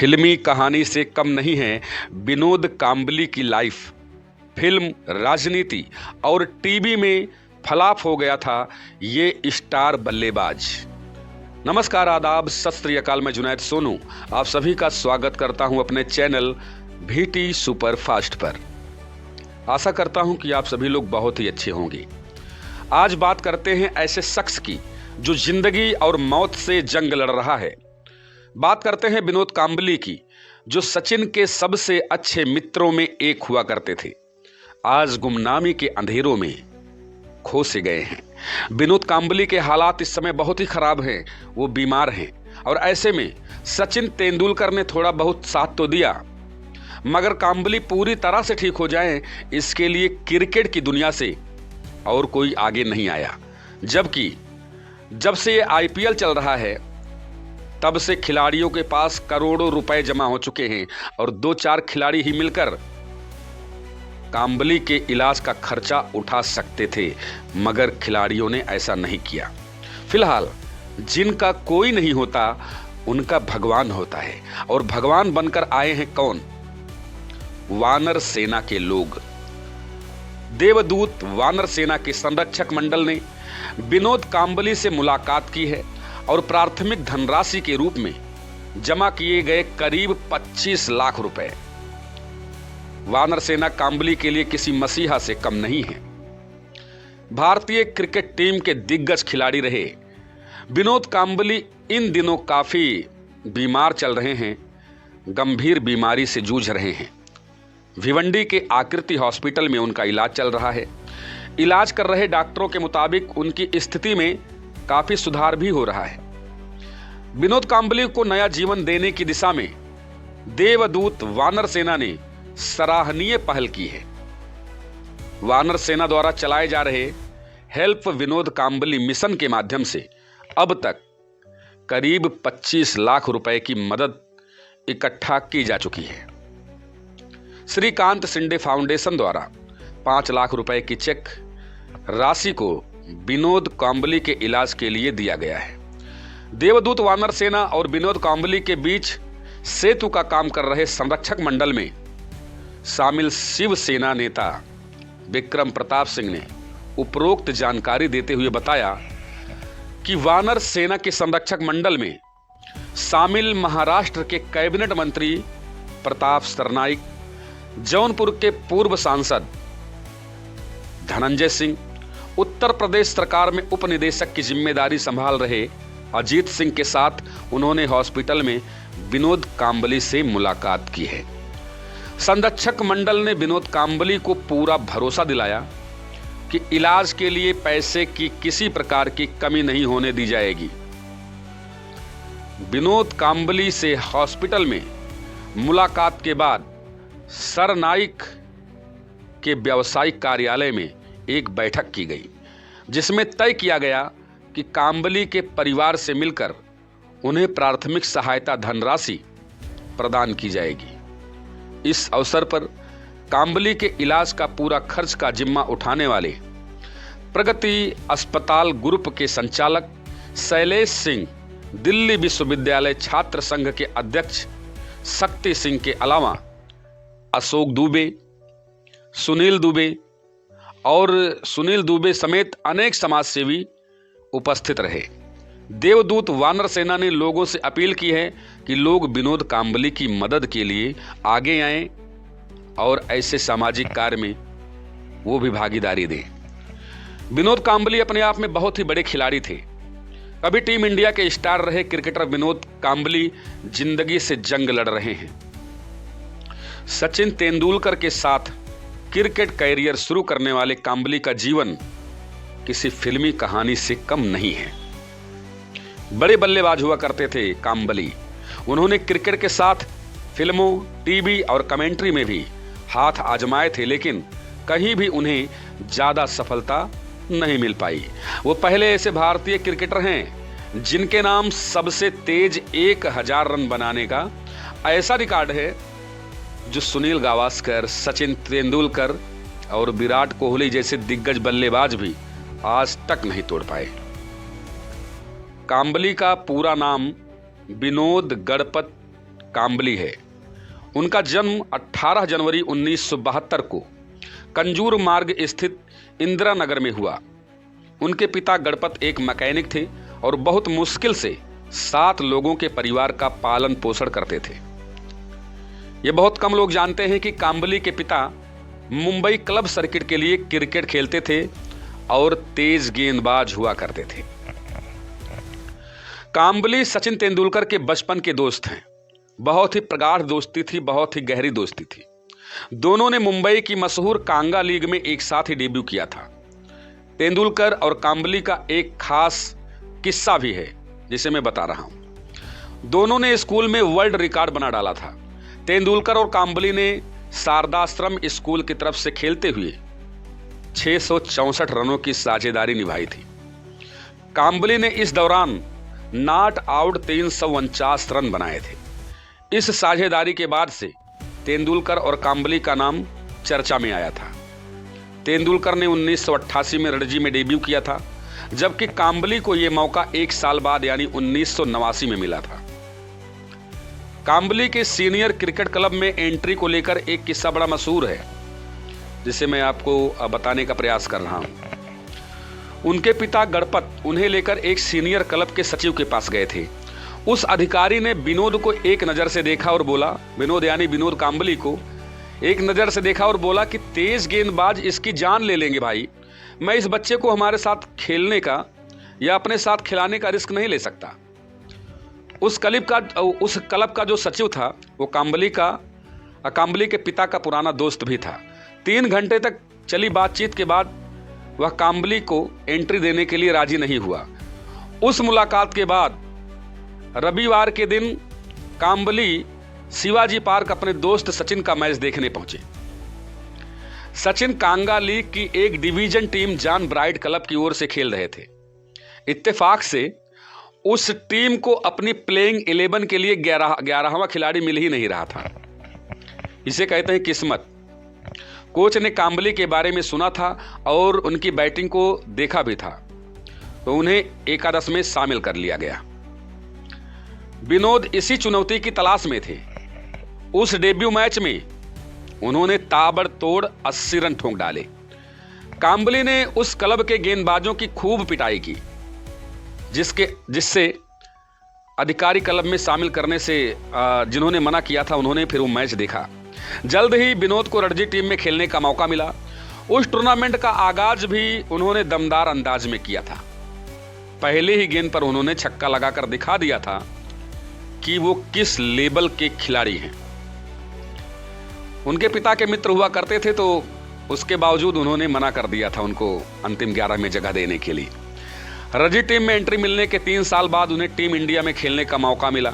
फिल्मी कहानी से कम नहीं है विनोद कांबली की लाइफ। फिल्म, राजनीति और टीवी में फ्लॉप हो गया था ये स्टार बल्लेबाज। नमस्कार, आदाब, सत श्री अकाल। मैं जुनैद सोनू आप सभी का स्वागत करता हूं अपने चैनल VT सुपर फास्ट पर। आशा करता हूं कि आप सभी लोग बहुत ही अच्छे होंगे। आज बात करते हैं ऐसे शख्स की जो जिंदगी और मौत से जंग लड़ रहा है। बात करते हैं विनोद कांबली की, जो सचिन के सबसे अच्छे मित्रों में एक हुआ करते थे। आज गुमनामी के अंधेरों में खो से गए हैं। विनोद कांबली के हालात इस समय बहुत ही खराब हैं। वो बीमार हैं और ऐसे में सचिन तेंदुलकर ने थोड़ा बहुत साथ तो दिया, मगर कांबली पूरी तरह से ठीक हो जाएं, इसके लिए क्रिकेट की दुनिया से और कोई आगे नहीं आया। जबकि जब से ये IPL चल रहा है तब से खिलाड़ियों के पास करोड़ों रुपए जमा हो चुके हैं और 2-4 खिलाड़ी ही मिलकर कांबली के इलाज का खर्चा उठा सकते थे, मगर खिलाड़ियों ने ऐसा नहीं किया। फिलहाल जिनका कोई नहीं होता उनका भगवान होता है, और भगवान बनकर आए हैं कौन? वानर सेना के लोग। देवदूत वानर सेना के संरक्षक मंडल ने विनोद कांबली से मुलाकात की है और प्राथमिक धनराशि के रूप में जमा किए गए करीब 25 लाख रुपए। वानर सेना कांबली के लिए किसी मसीहा से कम नहीं है। भारतीय क्रिकेट टीम के दिग्गज खिलाड़ी रहे विनोद कांबली इन दिनों काफी बीमार चल रहे हैं, गंभीर बीमारी से जूझ रहे हैं। भिवंडी के आकृति हॉस्पिटल में उनका इलाज चल रहा है। इलाज कर रहे डॉक्टरों के मुताबिक उनकी स्थिति में काफी सुधार भी हो रहा है। विनोद कांबली को नया जीवन देने की दिशा में देवदूत वानर सेना ने सराहनीय पहल की है। वानर सेना द्वारा चलाए जा रहे हेल्प विनोद कांबली मिशन के माध्यम से अब तक करीब 25 लाख रुपए की मदद इकट्ठा की जा चुकी है। श्रीकांत शिंदे फाउंडेशन द्वारा 5 लाख रुपए की चेक राशि को विनोद कांबली के इलाज के लिए दिया गया है। देवदूत वानर सेना और विनोद कांबली के बीच सेतु का काम कर रहे संरक्षक मंडल में शामिल शिवसेना नेता विक्रम प्रताप सिंह ने उपरोक्त जानकारी देते हुए बताया कि वानर सेना के संरक्षक मंडल में शामिल महाराष्ट्र के कैबिनेट मंत्री प्रताप सरनाइक, जौनपुर के पूर्व सांसद धनंजय सिंह, उत्तर प्रदेश सरकार में उप निदेशक की जिम्मेदारी संभाल रहे अजीत सिंह के साथ उन्होंने हॉस्पिटल में विनोद कांबली से मुलाकात की है। संरक्षक मंडल ने विनोद कांबली को पूरा भरोसा दिलाया कि इलाज के लिए पैसे की किसी प्रकार की कमी नहीं होने दी जाएगी। विनोद कांबली से हॉस्पिटल में मुलाकात के बाद सरनाइक के व्यावसायिक कार्यालय में एक बैठक की गई, जिसमें तय किया गया कि कांबली के परिवार से मिलकर उन्हें प्राथमिक सहायता धनराशि प्रदान की जाएगी। इस अवसर पर कांबली के इलाज का पूरा खर्च का जिम्मा उठाने वाले प्रगति अस्पताल ग्रुप के संचालक शैलेश सिंह, दिल्ली विश्वविद्यालय छात्र संघ के अध्यक्ष शक्ति सिंह के अलावा अशोक दुबे, सुनील दुबे समेत अनेक समाजसेवी उपस्थित रहे। देवदूत वानर सेना ने लोगों से अपील की है कि लोग विनोद कांबली की मदद के लिए आगे आएं और ऐसे सामाजिक कार्य में वो भी भागीदारी दें। विनोद कांबली अपने आप में बहुत ही बड़े खिलाड़ी थे। कभी टीम इंडिया के स्टार रहे क्रिकेटर विनोद कांबली जिंदगी से जंग लड़ रहे हैं। सचिन तेंदुलकर के साथ क्रिकेट कैरियर शुरू करने वाले कांबली का जीवन किसी फिल्मी कहानी से कम नहीं है। बड़े बल्लेबाज हुआ करते थे कांबली। उन्होंने क्रिकेट के साथ फिल्मों, टीवी और कमेंट्री में भी हाथ आजमाए थे, लेकिन कहीं भी उन्हें ज्यादा सफलता नहीं मिल पाई। वो पहले ऐसे भारतीय क्रिकेटर हैं जिनके नाम सबसे तेज 1000 रन बनाने का ऐसा रिकॉर्ड है जो सुनील गावस्कर, सचिन तेंदुलकर और विराट कोहली जैसे दिग्गज बल्लेबाज भी आज तक नहीं तोड़ पाए। कांबली का पूरा नाम विनोद गणपत काम्बली है। उनका जन्म 18 जनवरी 1972 को कंजूर मार्ग स्थित इंदिरा नगर में हुआ। उनके पिता गणपत एक मैकेनिक थे और बहुत मुश्किल से 7 लोगों के परिवार का पालन पोषण करते थे। ये बहुत कम लोग जानते हैं कि काम्बली के पिता मुंबई क्लब सर्किट के लिए क्रिकेट खेलते थे और तेज गेंदबाज हुआ करते थे। काम्बली सचिन तेंदुलकर के बचपन के दोस्त हैं। बहुत ही प्रगाढ़ दोस्ती थी, बहुत ही गहरी दोस्ती थी। दोनों ने मुंबई की मशहूर कांगा लीग में एक साथ ही डेब्यू किया था। तेंदुलकर और काम्बली का एक खास किस्सा भी है जिसे मैं बता रहा हूं। दोनों ने स्कूल में वर्ल्ड रिकॉर्ड बना डाला था। तेंदुलकर और काम्बली ने शारदाश्रम स्कूल की तरफ से खेलते हुए 664 रनों की साझेदारी निभाई थी। काम्बली ने इस दौरान नॉट आउट 349 रन बनाए थे। इस साझेदारी के बाद से तेंदुलकर और काम्बली का नाम चर्चा में आया था। तेंदुलकर ने 1988 में रणजी में डेब्यू किया था, जबकि काम्बली को यह मौका 1 साल बाद यानी 1989 में मिला था। काम्बली के सीनियर क्रिकेट क्लब में एंट्री को लेकर एक किस्सा बड़ा मशहूर है जिसे मैं आपको बताने का प्रयास कर रहा हूं। उनके पिता गणपत उन्हें लेकर एक सीनियर क्लब के सचिव के पास गए थे। उस अधिकारी ने विनोद को एक नज़र से देखा और बोला, विनोद यानी विनोद काम्बली को एक नज़र से देखा और बोला कि तेज गेंदबाज इसकी जान ले लेंगे भाई, मैं इस बच्चे को हमारे साथ खेलने का या अपने साथ खिलाने का रिस्क नहीं ले सकता। उस क्लब का जो सचिव था वो काम्बली के पिता का पुराना दोस्त भी था। 3 घंटे तक चली बातचीत के बाद वह काम्बली को एंट्री देने के लिए राजी नहीं हुआ। उस मुलाकात के बाद रविवार के दिन काम्बली शिवाजी पार्क अपने दोस्त सचिन का मैच देखने पहुंचे। सचिन कांगा लीग की एक division team John bright club की ओर से खेल रहे थे। इत्तेफाक से उस टीम को अपनी प्लेइंग 11 के लिए 11वां खिलाड़ी मिल ही नहीं रहा था। इसे कहते हैं किस्मत। कोच ने काम्बली के बारे में सुना था और उनकी बैटिंग को देखा भी था, तो उन्हें एकादश में शामिल कर लिया गया। विनोद इसी चुनौती की तलाश में थे। उस डेब्यू मैच में उन्होंने ताबड़तोड़ 80 रन ठोक डाले। काम्बली ने उस क्लब के गेंदबाजों की खूब पिटाई की, जिससे अधिकारी क्लब में शामिल करने से जिन्होंने मना किया था उन्होंने फिर वो मैच देखा। जल्द ही विनोद को रणजी टीम में खेलने का मौका मिला। उस टूर्नामेंट का आगाज भी उन्होंने दमदार अंदाज में किया था। पहले ही गेंद पर उन्होंने छक्का लगाकर दिखा दिया था कि वो किस लेवल के खिलाड़ी हैं। उनके पिता के मित्र हुआ करते थे, तो उसके बावजूद उन्होंने मना कर दिया था उनको अंतिम 11 में जगह देने के लिए। रणजी टीम में एंट्री मिलने के 3 साल बाद उन्हें टीम इंडिया में खेलने का मौका मिला।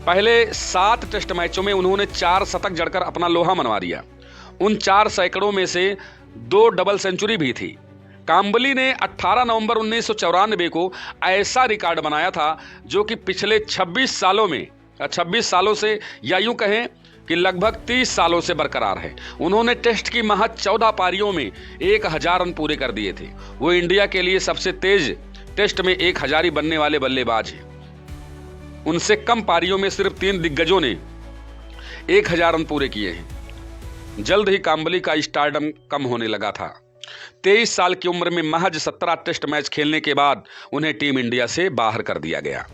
पहले 7 टेस्ट मैचों में उन्होंने 4 शतक जड़कर अपना लोहा मनवा दिया। उन 4 सैकड़ों में से 2 डबल सेंचुरी भी थी। काम्बली ने 18 नवंबर 1994 को ऐसा रिकॉर्ड बनाया था जो कि पिछले 26 सालों से या यूं कहें कि लगभग 30 सालों से बरकरार है। उन्होंने टेस्ट की महज 14 पारियों में 1000 रन पूरे कर दिए थे। वो इंडिया के लिए सबसे तेज टेस्ट में 1000 बनने वाले बल्लेबाज हैं। उनसे कम पारियों में सिर्फ 3 दिग्गजों ने 1000 रन पूरे किए हैं। जल्द ही काम्बली का स्टारडम कम होने लगा था। 23 साल की उम्र में महज 17 टेस्ट मैच खेलने के बाद उन्हें टीम इंडिया से बाहर कर दिया गया।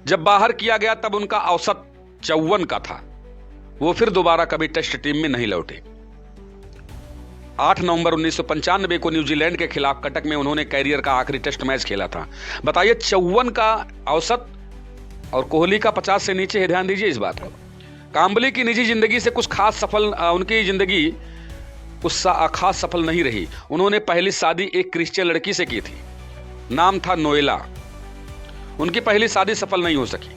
जब बाहर किया गया तब उनका औसत 54 का था। वो फिर दोबारा कभी टेस्ट टीम में नहीं लौटे। 8 नवंबर 1995 को न्यूजीलैंड के खिलाफ कटक में उन्होंने कैरियर का आखिरी टेस्ट मैच खेला था। बताइए, 54 का औसत और कोहली का 50 से नीचे है। ध्यान दीजिए इस बात को। काम्बली की निजी जिंदगी से उनकी जिंदगी कुछ खास सफल नहीं रही। उन्होंने पहली शादी एक क्रिश्चियन लड़की से की थी, नाम था नोएला। उनकी पहली शादी सफल नहीं हो सकी।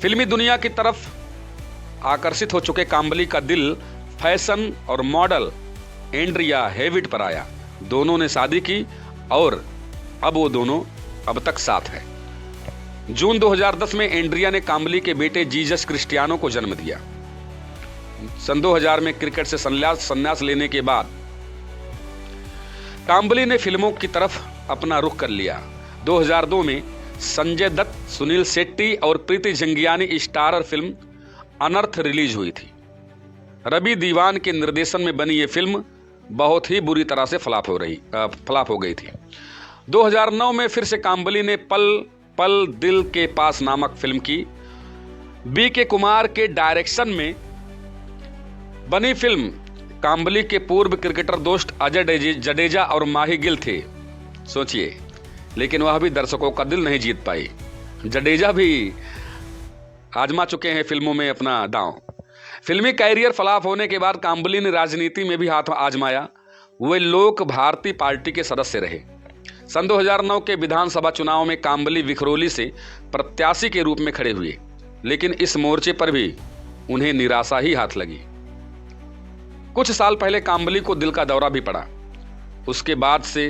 फिल्मी दुनिया की तरफ आकर्षित हो चुके काम्बली का दिल फैशन और मॉडल एंड्रिया हेविट पर आया। दोनों ने शादी की और अब वो दोनों अब तक साथ हैं। जून 2010 में एंड्रिया ने काम्बली के बेटे जीजस क्रिस्टियानो को जन्म दिया। सन 2000 में क्रिकेट से संन्यास लेने के बाद काम्बली ने फिल्मों की तरफ अपना रुख कर लिया। 2002 में संजय दत्त, सुनील शेट्टी और प्रीति झंगियानी स्टारर फिल्म अनर्थ रिलीज हुई थी। रवि दीवान के निर्देशन में बनी ये फिल्म बहुत ही बुरी तरह से फ्लॉप हो गई थी। 2009 में फिर से काम्बली ने पल पल दिल के पास नामक फिल्म की। B.K. कुमार के डायरेक्शन में बनी फिल्म काम्बली के पूर्व क्रिकेटर दोस्त अजय जडेजा और माही गिल थे, सोचिए, लेकिन वह भी दर्शकों का दिल नहीं जीत पाई। जडेजा भी आजमा चुके हैं फिल्मों में अपना दांव। फिल्मी कैरियर फ्लॉप होने के बाद काम्बली ने राजनीति में भी हाथ आजमाया। वे लोक भारती पार्टी के सदस्य रहे। सन 2009 के विधानसभा चुनाव में काम्बली विखरोली से प्रत्याशी के रूप में खड़े हुए, लेकिन इस मोर्चे पर भी उन्हें निराशा ही हाथ लगी। कुछ साल पहले काम्बली को दिल का दौरा भी पड़ा। उसके बाद से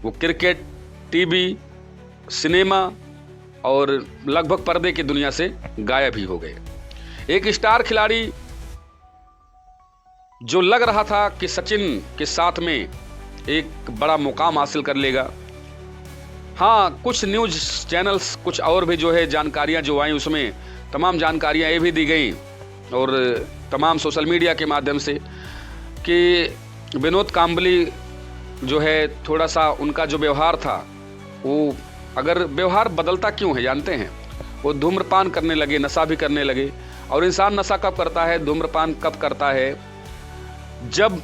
वो क्रिकेट, टीवी, सिनेमा और लगभग पर्दे की दुनिया से गायब ही हो गए। एक स्टार खिलाड़ी जो लग रहा था कि सचिन के साथ में एक बड़ा मुकाम हासिल कर लेगा। हाँ, कुछ न्यूज चैनल्स, कुछ और भी जो है जानकारियां जो आई, उसमें तमाम जानकारियां ये भी दी गई और तमाम सोशल मीडिया के माध्यम से कि विनोद काम्बली जो है थोड़ा सा उनका जो व्यवहार था, वो अगर व्यवहार बदलता क्यों है जानते हैं? वो धूम्रपान करने लगे, नशा भी करने लगे। और इंसान नशा कब करता है, धूम्रपान कब करता है? जब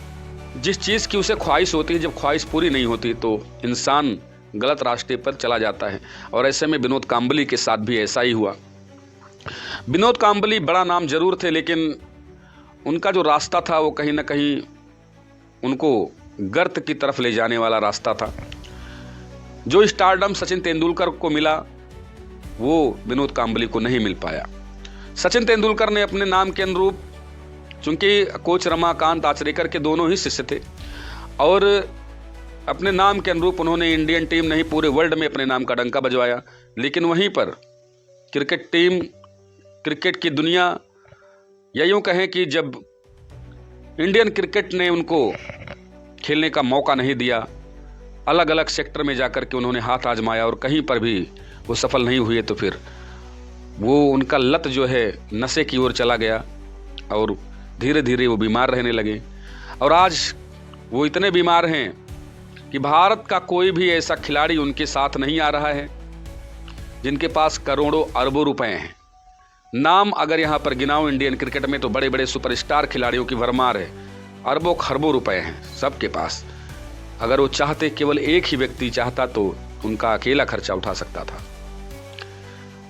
जिस चीज़ की उसे ख्वाहिश होती है, जब ख्वाहिश पूरी नहीं होती तो इंसान गलत रास्ते पर चला जाता है। और ऐसे में विनोद काम्बली के साथ भी ऐसा ही हुआ। विनोद काम्बली बड़ा नाम जरूर थे, लेकिन उनका जो रास्ता था वो कहीं ना कहीं उनको गर्त की तरफ ले जाने वाला रास्ता था। जो स्टारडम सचिन तेंदुलकर को मिला वो विनोद काम्बली को नहीं मिल पाया। सचिन तेंदुलकर ने अपने नाम के अनुरूप, चूंकि कोच रमाकांत आचरेकर के दोनों ही शिष्य थे, और अपने नाम के अनुरूप उन्होंने इंडियन टीम नहीं पूरे वर्ल्ड में अपने नाम का डंका बजवाया। लेकिन वहीं पर क्रिकेट टीम, क्रिकेट की दुनिया, या यूँ कहें कि जब इंडियन क्रिकेट ने उनको खेलने का मौका नहीं दिया, अलग अलग सेक्टर में जाकर के उन्होंने हाथ आजमाया और कहीं पर भी वो सफल नहीं हुए, तो फिर वो उनका लत जो है नशे की ओर चला गया और धीरे धीरे वो बीमार रहने लगे। और आज वो इतने बीमार हैं कि भारत का कोई भी ऐसा खिलाड़ी उनके साथ नहीं आ रहा है जिनके पास करोड़ों अरबों रुपए हैं। नाम अगर यहाँ पर गिनाऊं इंडियन क्रिकेट में तो बड़े बड़े सुपरस्टार खिलाड़ियों की भरमार है, अरबों खरबों रुपए हैं सबके पास। अगर वो चाहते, केवल एक ही व्यक्ति चाहता, तो उनका अकेला खर्चा उठा सकता था।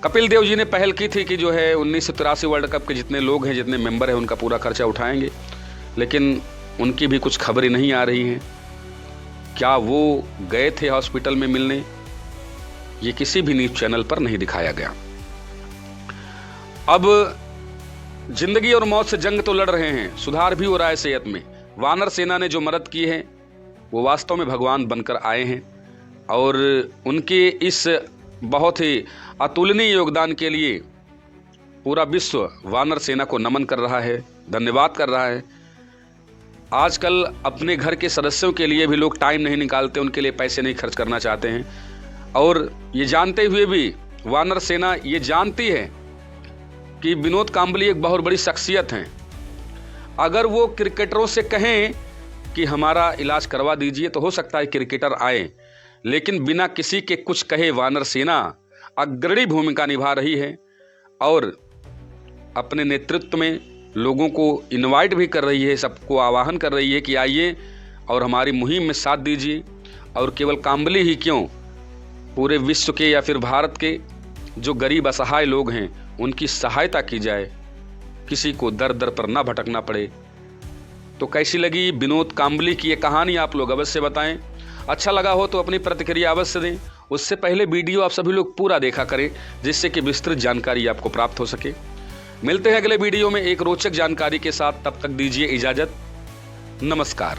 कपिल देव जी ने पहल की थी कि जो है 1983 वर्ल्ड कप के जितने लोग हैं, जितने मेंबर हैं, उनका पूरा खर्चा उठाएंगे, लेकिन उनकी भी कुछ खबरें नहीं आ रही हैं। क्या वो गए थे हॉस्पिटल में मिलने, ये किसी भी न्यूज चैनल पर नहीं दिखाया गया। अब जिंदगी और मौत से जंग तो लड़ रहे हैं, सुधार भी हो रहा है सेहत में। वानर सेना ने जो मदद की है वो वास्तव में भगवान बनकर आए हैं, और उनके इस बहुत ही अतुलनीय योगदान के लिए पूरा विश्व वानर सेना को नमन कर रहा है, धन्यवाद कर रहा है। आजकल अपने घर के सदस्यों के लिए भी लोग टाइम नहीं निकालते, उनके लिए पैसे नहीं खर्च करना चाहते हैं। और ये जानते हुए भी वानर सेना ये जानती है कि विनोद काम्बली एक बहुत बड़ी शख्सियत हैं। अगर वो क्रिकेटरों से कहें कि हमारा इलाज करवा दीजिए तो हो सकता है क्रिकेटर आए, लेकिन बिना किसी के कुछ कहे वानर सेना अग्रणी भूमिका निभा रही है और अपने नेतृत्व में लोगों को इनवाइट भी कर रही है, सबको आह्वान कर रही है कि आइए और हमारी मुहिम में साथ दीजिए। और केवल काम्बली ही क्यों, पूरे विश्व के या फिर भारत के जो गरीब असहाय लोग हैं उनकी सहायता की जाए, किसी को दर दर पर ना भटकना पड़े। तो कैसी लगी विनोद काम्बली की ये कहानी, आप लोग अवश्य बताएं। अच्छा लगा हो तो अपनी प्रतिक्रिया अवश्य दें। उससे पहले वीडियो आप सभी लोग पूरा देखा करें, जिससे कि विस्तृत जानकारी आपको प्राप्त हो सके। मिलते हैं अगले वीडियो में एक रोचक जानकारी के साथ, तब तक दीजिए इजाज़त। नमस्कार।